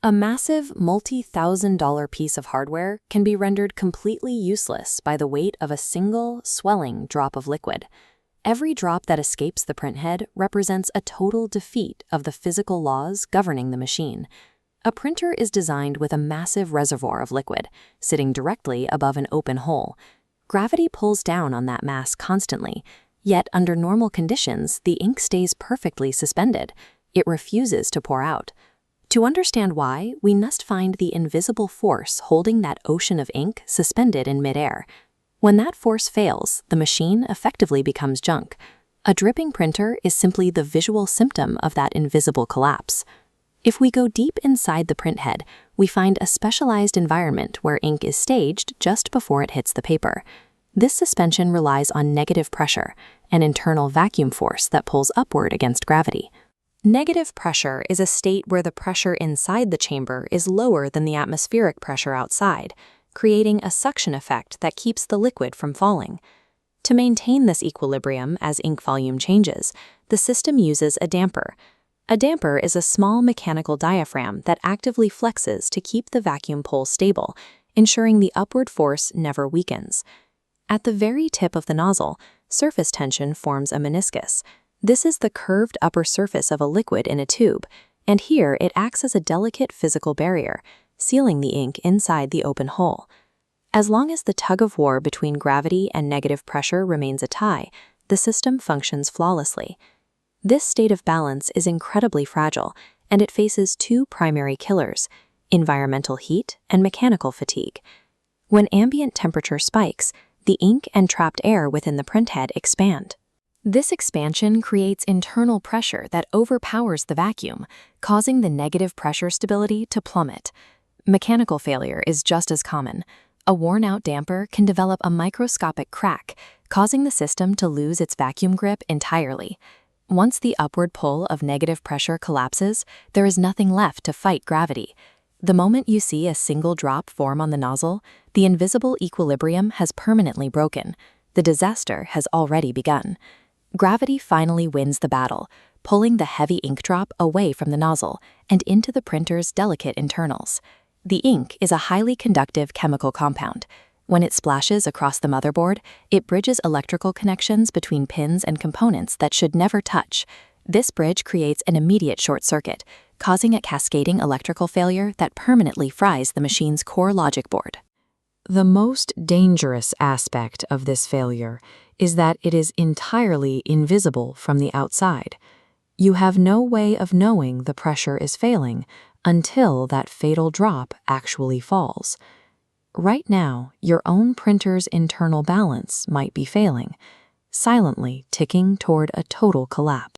A massive, multi-thousand-dollar piece of hardware can be rendered completely useless by the weight of a single, swelling drop of liquid. Every drop that escapes the printhead represents a total defeat of the physical laws governing the machine. A printer is designed with a massive reservoir of liquid, sitting directly above an open hole. Gravity pulls down on that mass constantly, yet under normal conditions, the ink stays perfectly suspended. It refuses to pour out. To understand why, we must find the invisible force holding that ocean of ink suspended in midair. When that force fails, the machine effectively becomes junk. A dripping printer is simply the visual symptom of that invisible collapse. If we go deep inside the printhead, we find a specialized environment where ink is staged just before it hits the paper. This suspension relies on negative pressure, an internal vacuum force that pulls upward against gravity. Negative pressure is a state where the pressure inside the chamber is lower than the atmospheric pressure outside, creating a suction effect that keeps the liquid from falling. To maintain this equilibrium as ink volume changes, the system uses a damper. A damper is a small mechanical diaphragm that actively flexes to keep the vacuum pull stable, ensuring the upward force never weakens. At the very tip of the nozzle, surface tension forms a meniscus. This is the curved upper surface of a liquid in a tube, and here it acts as a delicate physical barrier, sealing the ink inside the open hole. As long as the tug-of-war between gravity and negative pressure remains a tie, the system functions flawlessly. This state of balance is incredibly fragile, and it faces two primary killers: environmental heat and mechanical fatigue. When ambient temperature spikes, the ink and trapped air within the printhead expand. This expansion creates internal pressure that overpowers the vacuum, causing the negative pressure stability to plummet. Mechanical failure is just as common. A worn-out damper can develop a microscopic crack, causing the system to lose its vacuum grip entirely. Once the upward pull of negative pressure collapses, there is nothing left to fight gravity. The moment you see a single drop form on the nozzle, the invisible equilibrium has permanently broken. The disaster has already begun. Gravity finally wins the battle, pulling the heavy ink drop away from the nozzle and into the printer's delicate internals. The ink is a highly conductive chemical compound. When it splashes across the motherboard, it bridges electrical connections between pins and components that should never touch. This bridge creates an immediate short circuit, causing a cascading electrical failure that permanently fries the machine's core logic board. The most dangerous aspect of this failure is that it is entirely invisible from the outside. You have no way of knowing the pressure is failing until that fatal drop actually falls. Right now, your own printer's internal balance might be failing, silently ticking toward a total collapse.